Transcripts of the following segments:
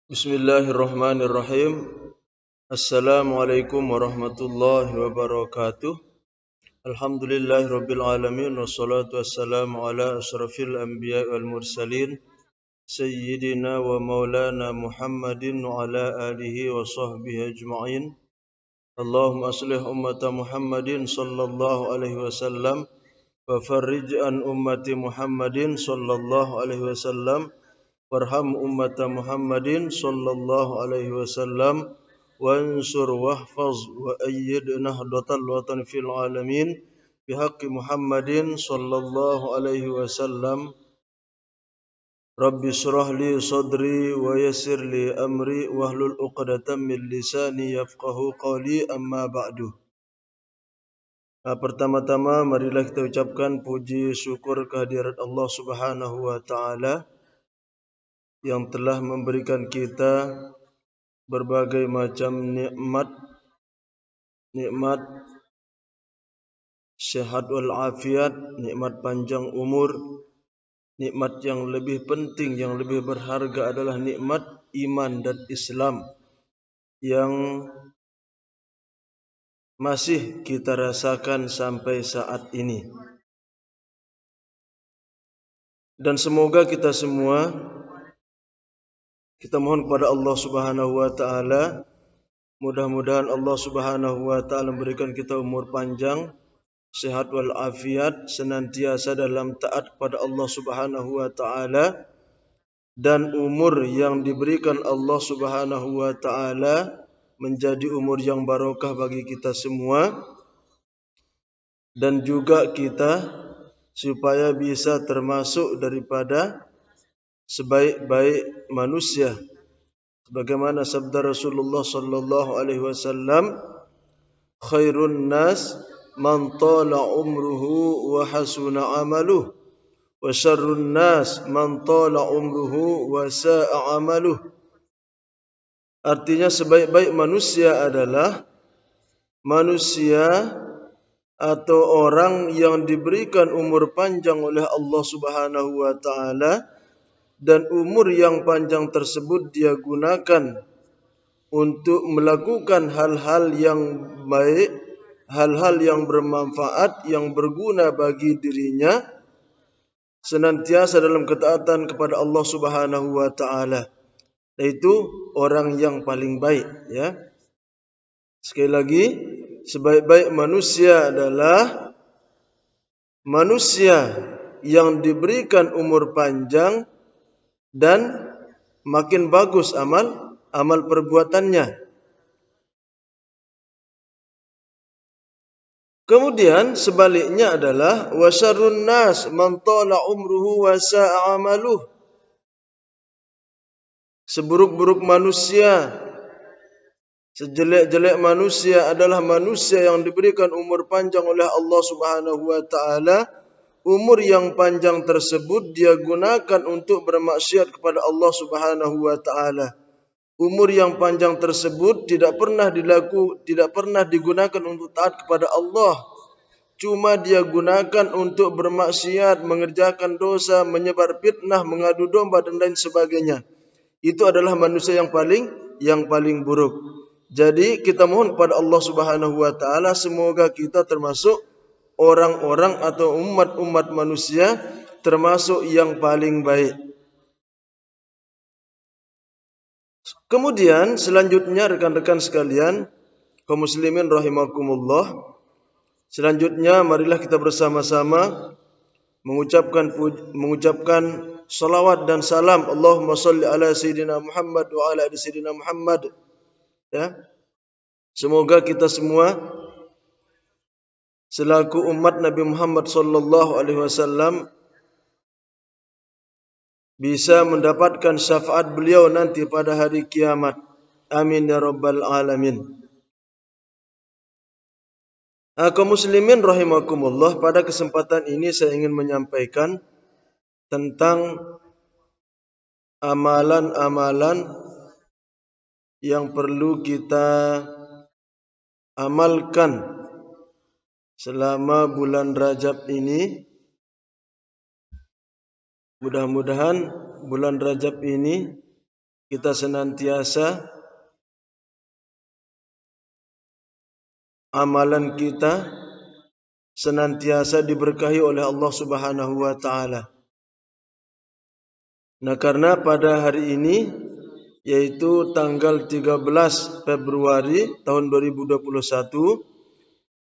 Bismillahirrahmanirrahim. Assalamualaikum warahmatullahi wabarakatuh. Alhamdulillahirabbil alamin wassalatu wassalamu ala asyrafil anbiya'i wal mursalin sayyidina wa maulana Muhammadin wa ala alihi wa sahbihi ajma'in. Allahumma aslih ummata Muhammadin sallallahu alaihi wasallam wa farrij an ummati Muhammadin sallallahu alaihi wasallam. Warham ummata Muhammadin sallallahu alaihi wasallam wansur wahfaz wa ayyid nahdatal watan fil alamin bihaqqi Muhammadin sallallahu alaihi wasallam. Rabbi shrah li sadri wa yassir li amri wahlul 'uqdatam min lisani yafqahu qawli amma ba'du. Pertama-tama marilah kita ucapkan puji syukur kehadirat Allah Subhanahu wa taala yang telah memberikan kita berbagai macam nikmat sehat wal afiat, nikmat panjang umur, nikmat yang lebih penting, yang lebih berharga adalah nikmat iman dan Islam yang masih kita rasakan sampai saat ini. Dan semoga kita semua, kita mohon kepada Allah Subhanahu wa taala, mudah-mudahan Allah Subhanahu wa taala memberikan kita umur panjang, sehat wal afiat, senantiasa dalam taat kepada Allah Subhanahu wa taala, dan umur yang diberikan Allah Subhanahu wa taala menjadi umur yang barokah bagi kita semua, dan juga kita supaya bisa termasuk daripada sebaik-baik manusia. Sebagaimana sabda Rasulullah sallallahu alaihi wasallam, khairun nas man tala umruhu wa hasuna amaluh wa syarrun nas man tala umruhu wa sa'a amaluh. Artinya sebaik-baik manusia adalah manusia atau orang yang diberikan umur panjang oleh Allah Subhanahu wa taala, dan umur yang panjang tersebut dia gunakan untuk melakukan hal-hal yang baik, hal-hal yang bermanfaat, yang berguna bagi dirinya, senantiasa dalam ketaatan kepada Allah Subhanahu wa taala. Itu orang yang paling baik, ya. Sekali lagi, sebaik-baik manusia adalah manusia yang diberikan umur panjang dan makin bagus amal perbuatannya. Kemudian sebaliknya adalah wa syarrun nas man tala umruhu wa sa'a amaluh. Seburuk-buruk manusia, sejelek-jelek manusia adalah manusia yang diberikan umur panjang oleh Allah Subhanahu wa taala. Umur yang panjang tersebut dia gunakan untuk bermaksiat kepada Allah Subhanahu wa taala. Umur yang panjang tersebut tidak pernah digunakan untuk taat kepada Allah. Cuma dia gunakan untuk bermaksiat, mengerjakan dosa, menyebar fitnah, mengadu domba dan lain sebagainya. Itu adalah manusia yang paling buruk. Jadi kita mohon kepada Allah Subhanahu wa taala semoga kita termasuk orang-orang atau umat manusia termasuk yang paling baik. Kemudian selanjutnya rekan-rekan sekalian, kaum muslimin rahimakumullah, selanjutnya marilah kita bersama-sama mengucapkan salawat dan salam. Allahumma salli ala sayyidina Muhammad wa ala ali sayyidina Muhammad. Ya. Semoga kita semua selaku umat Nabi Muhammad sallallahu alaihi wasallam bisa mendapatkan syafaat beliau nanti pada hari kiamat. Amin ya rabbal alamin. Kaum muslimin rahimakumullah, pada kesempatan ini saya ingin menyampaikan tentang amalan-amalan yang perlu kita amalkan selama bulan Rajab ini. Mudah-mudahan bulan Rajab ini kita senantiasa amalan kita senantiasa diberkahi oleh Allah Subhanahu wa taala. Nah, karena pada hari ini yaitu tanggal 13 Februari tahun 2021,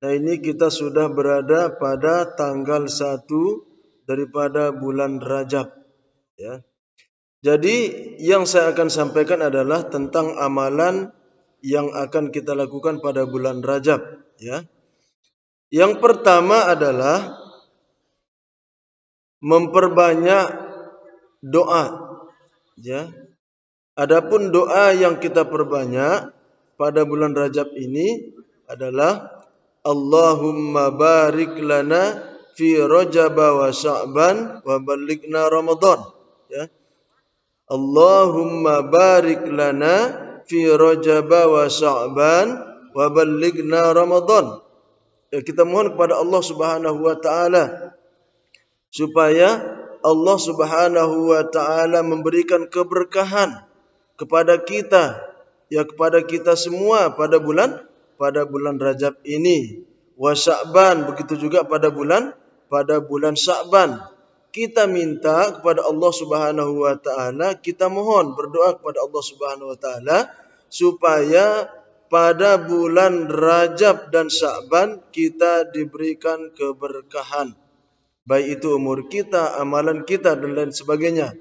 nah ini kita sudah berada pada tanggal 1 daripada bulan Rajab, ya. Jadi yang saya akan sampaikan adalah tentang amalan yang akan kita lakukan pada bulan Rajab, ya. Yang pertama adalah memperbanyak doa, ya. Adapun doa yang kita perbanyak pada bulan Rajab ini adalah Allahumma barik lana fi Rajab wa Sya'ban wa ballighna Ramadan, ya. Allahumma barik lana fi Rajab wa Sya'ban wa ballighna Ramadan. Ya, kita mohon kepada Allah Subhanahu wa taala supaya Allah Subhanahu wa taala memberikan keberkahan kepada kita, ya, kepada kita semua pada bulan Rajab ini. Wa Sya'ban, begitu juga pada bulan Sya'ban. Kita minta kepada Allah Subhanahu wa taala, kita mohon berdoa kepada Allah Subhanahu wa taala supaya pada bulan Rajab dan Sya'ban kita diberikan keberkahan, baik itu umur kita, amalan kita dan lain sebagainya.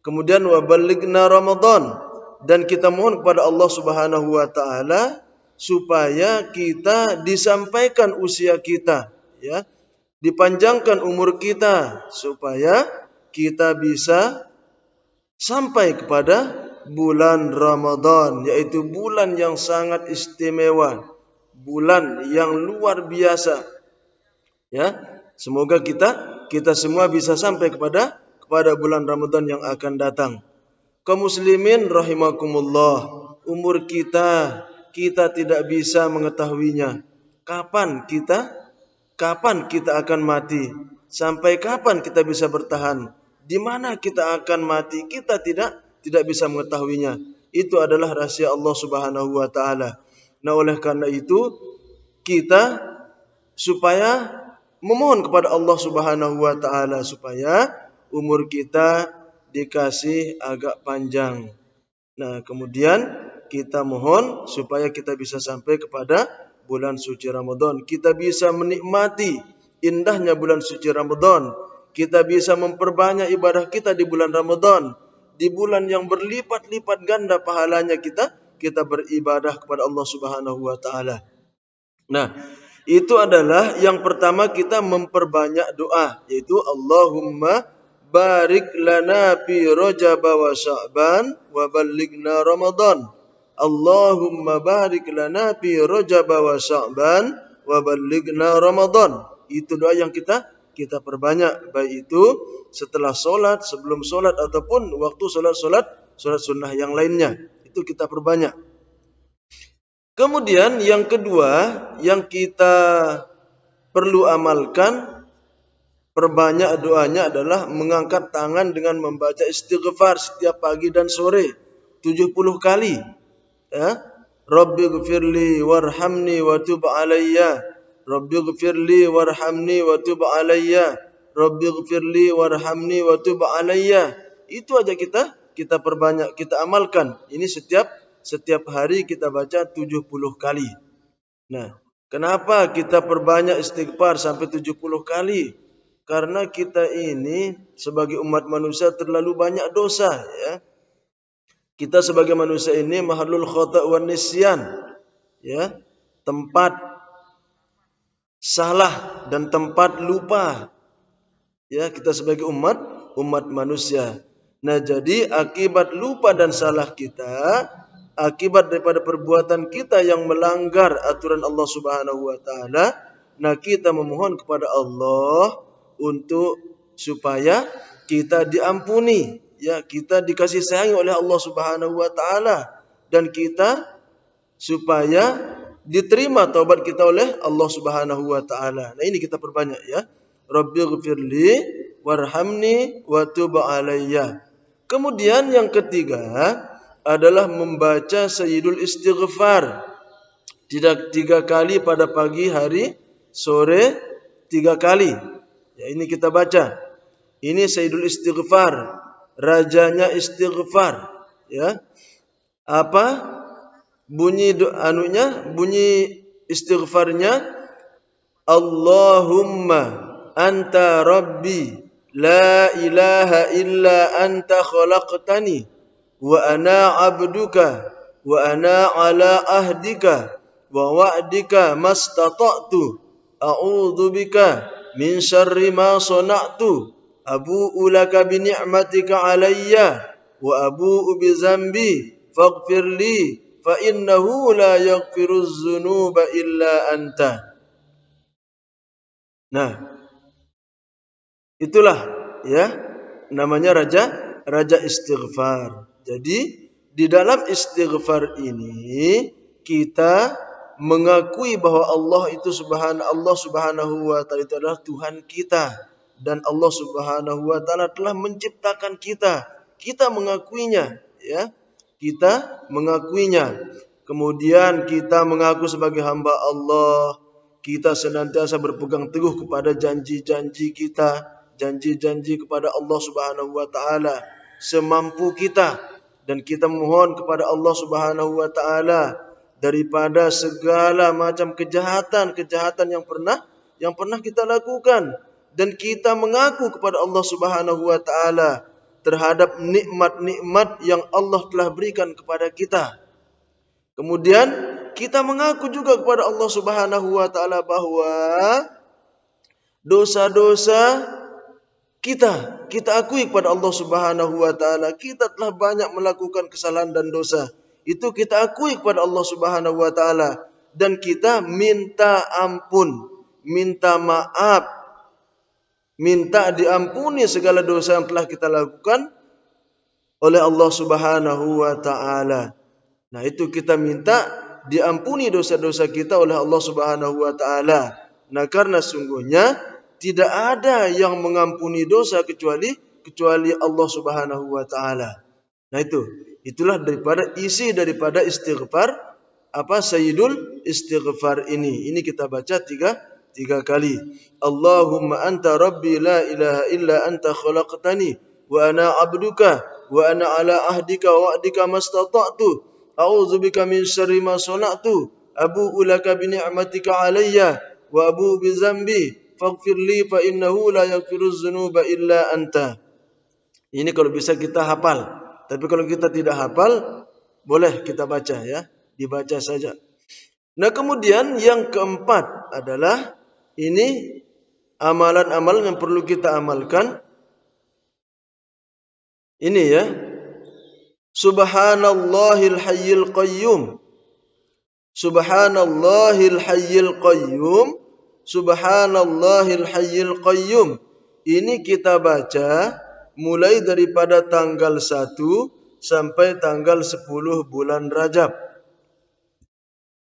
Kemudian wa ballighna Ramadan, dan kita mohon kepada Allah Subhanahu wa taala supaya kita disampaikan usia kita, ya. Dipanjangkan umur kita supaya kita bisa sampai kepada bulan Ramadan, yaitu bulan yang sangat istimewa, bulan yang luar biasa, ya. Semoga kita semua bisa sampai kepada bulan Ramadan yang akan datang. Kaum muslimin rahimakumullah, umur kita tidak bisa mengetahuinya. Kapan kita akan mati? Sampai kapan kita bisa bertahan? Di mana kita akan mati? Kita tidak bisa mengetahuinya. Itu adalah rahasia Allah Subhanahu wa taala. Nah, oleh karena itu kita supaya memohon kepada Allah Subhanahu wa taala supaya umur kita dikasih agak panjang. Nah, kemudian kita mohon supaya kita bisa sampai kepada bulan suci Ramadan. Kita bisa menikmati indahnya bulan suci Ramadan. Kita bisa memperbanyak ibadah kita di bulan Ramadan. Di bulan yang berlipat-lipat ganda pahalanya kita beribadah kepada Allah Subhanahu wa taala. Nah, itu adalah yang pertama, kita memperbanyak doa, yaitu Allahumma barik lana fi Rajab wa Sya'ban wa ballighna Ramadan. Allahumma barik lana fi Rajab wa Sya'ban wa ballighna Ramadan. Itu doa yang kita perbanyak, baik itu setelah solat, sebelum solat, ataupun waktu solat sunnah yang lainnya. Itu kita perbanyak. Kemudian yang kedua yang kita perlu amalkan, perbanyak doanya, adalah mengangkat tangan dengan membaca istighfar setiap pagi dan sore 70 kali, ya. Rabbighfirli warhamni wa tub alayya, Rabbighfirli warhamni wa tub alayya, Rabbighfirli warhamni wa tub alayya. Itu aja kita perbanyak, kita amalkan. Ini setiap hari kita baca 70 kali. Nah, kenapa kita perbanyak istighfar sampai 70 kali? Karena kita ini sebagai umat manusia terlalu banyak dosa, ya. Kita sebagai manusia ini mahalul khata' wan nisyan, ya. Tempat salah dan tempat lupa, ya, kita sebagai umat manusia. Nah, jadi akibat lupa dan salah kita, akibat daripada perbuatan kita yang melanggar aturan Allah Subhanahu wa taala, nah kita memohon kepada Allah untuk supaya kita diampuni, ya, kita dikasih sayangi oleh Allah Subhanahu wa taala, dan kita supaya diterima taubat kita oleh Allah Subhanahu wa taala. Nah, ini kita perbanyak, ya. Rabbighfirli warhamni wa tub alayya. Kemudian yang ketiga, adalah membaca Sayyidul Istighfar 3 kali pada pagi hari, sore 3 kali. Ya, ini kita baca. Ini Sayyidul Istighfar, rajanya istighfar. Ya. Apa bunyi bunyi istighfarnya? Allahumma anta rabbi la ilaha illa anta khalaqtani wa ana abduka wa ana ala ahdika wa wa'dika mastata'tu a'udzu bika min syarri ma sana'tu abu'u laka bi ni'matika alayya wa abu'u bi dzambi faghfir li fa innahu la yaghfiruz dzunuba illa anta. Nah, itulah ya namanya raja istighfar. Jadi di dalam istighfar ini kita mengakui bahwa Allah Subhanahu wa taala itu adalah Tuhan kita dan Allah Subhanahu wa taala telah menciptakan kita. Kita mengakuinya, ya. Kita mengakuinya. Kemudian kita mengaku sebagai hamba Allah. Kita senantiasa berpegang teguh kepada janji-janji kita, janji-janji kepada Allah Subhanahu wa taala semampu kita, dan kita mohon kepada Allah Subhanahu wa taala daripada segala macam kejahatan yang pernah kita lakukan, dan kita mengaku kepada Allah Subhanahu wa taala terhadap nikmat-nikmat yang Allah telah berikan kepada kita. Kemudian kita mengaku juga kepada Allah Subhanahu wa taala bahwa dosa-dosa kita akui kepada Allah Subhanahu wa taala, kita telah banyak melakukan kesalahan dan dosa. Itu kita akui kepada Allah Subhanahu wa taala, dan kita minta ampun, minta maaf, minta diampuni segala dosa yang telah kita lakukan oleh Allah Subhanahu wa taala. Nah, itu kita minta diampuni dosa-dosa kita oleh Allah Subhanahu wa taala. Nah, karena sungguhnya tidak ada yang mengampuni dosa kecuali Allah Subhanahu wa taala. Nah, itulah isi daripada istighfar, Sayyidul Istighfar ini. Ini kita baca tiga kali. Allahumma anta rabbi la ilaha illa anta khalaqtani wa ana abduka wa ana ala ahdika wa wa'dika mastata'tu a'udzu bika min syarri ma sana'tu abu'u laka bi ni'matika alayya wa abu'u bi dzambi faghfir li fa innahu la yaghfiruz dzunuba illa anta. Ini kalau bisa kita hafal. Tapi kalau kita tidak hafal, boleh kita baca, ya, dibaca saja. Nah, kemudian yang keempat adalah ini amalan-amalan yang perlu kita amalkan. Ini, ya. Subhanallahil hayyil qayyum. Subhanallahil hayyil qayyum. Subhanallahil hayyil qayyum. Ini kita baca mulai daripada tanggal 1 sampai tanggal 10 bulan Rajab.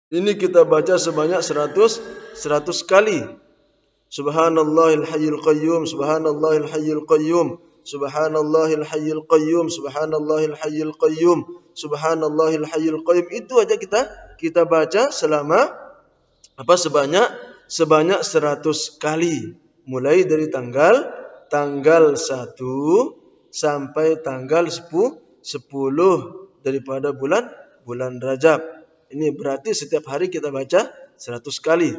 Ini kita baca sebanyak 100 kali. Subhanallahil hayyil qayyum. Subhanallahil hayyil qayyum. Subhanallahil hayyil qayyum, subhanallahil hayyil qayyum, subhanallahil hayyil qayyum. Itu aja kita baca selama sebanyak 100 kali, mulai dari tanggal 1 sampai tanggal 10 daripada bulan Rajab. Ini berarti setiap hari kita baca 100 kali.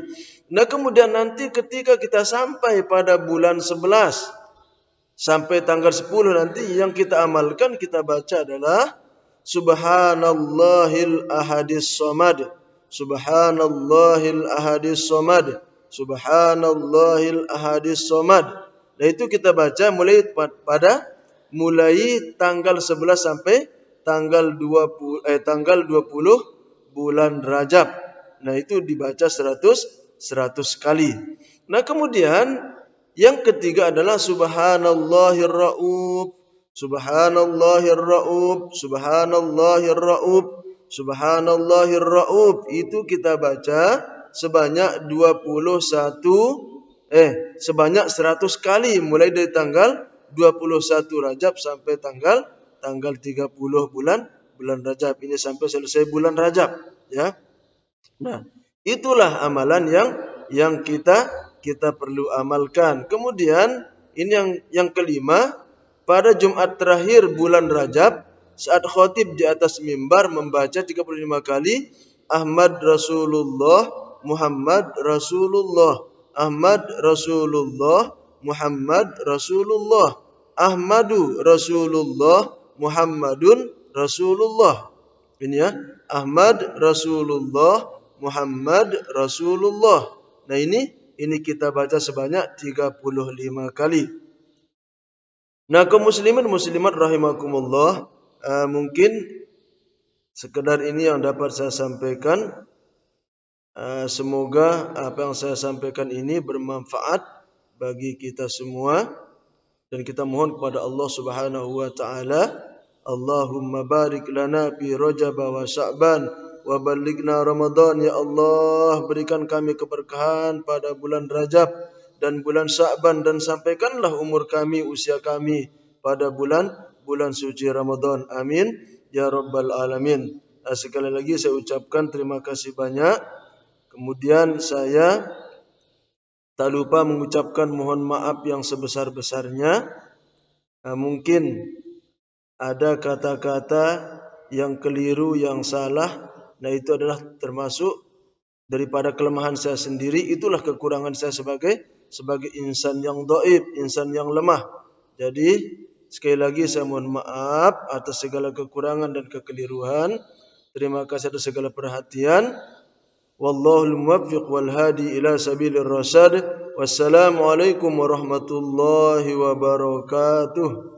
Nah, kemudian nanti ketika kita sampai pada bulan 11 sampai tanggal 10 nanti, yang kita amalkan, kita baca adalah Subhanallahil ahadis somad. Subhanallahil ahadis somad. Subhanallahil ahadis somad. Nah, itu kita baca mulai tanggal 11 sampai tanggal 20 bulan Rajab. Nah, itu dibaca 100 kali. Nah, kemudian yang ketiga adalah Subhanallahir Ra'ub. Subhanallahir Ra'ub. Subhanallahir Ra'ub. Subhanallahir Ra'ub. Itu kita baca sebanyak 100 kali mulai dari tanggal 21 Rajab sampai tanggal 30 bulan Rajab ini sampai selesai bulan Rajab, ya. Nah, itulah amalan yang kita perlu amalkan. Kemudian ini yang kelima, pada Jumat terakhir bulan Rajab saat khatib di atas mimbar membaca 35 kali Ahmad Rasulullah, Muhammad Rasulullah, Ahmad Rasulullah, Muhammad Rasulullah, Ahmadu Rasulullah, Muhammadun Rasulullah. Ini ya, Ahmad Rasulullah, Muhammad Rasulullah. Nah ini kita baca sebanyak 35 kali. Nah, kaum muslimin muslimat rahimakumullah, mungkin sekedar ini yang dapat saya sampaikan. Semoga apa yang saya sampaikan ini bermanfaat bagi kita semua, dan kita mohon kepada Allah Subhanahu wa taala, Allahumma barik lana fi Rajab wa Sya'ban wa ballighna Ramadan. Ya Allah, berikan kami keberkahan pada bulan Rajab dan bulan Sya'ban, dan sampaikanlah umur kami, usia kami pada bulan suci Ramadan. Amin ya rabbal alamin. Sekali lagi saya ucapkan terima kasih banyak. Kemudian saya tak lupa mengucapkan mohon maaf yang sebesar-besarnya. Mungkin ada kata-kata yang keliru, yang salah. Nah, itu adalah termasuk daripada kelemahan saya sendiri. Itulah kekurangan saya sebagai insan yang dhaif, insan yang lemah. Jadi sekali lagi saya mohon maaf atas segala kekurangan dan kekeliruan. Terima kasih atas segala perhatian. Wallahul muwaffiq wal hadi ila sabilir rasyad. Wassalamualaikum warahmatullahi wabarakatuh.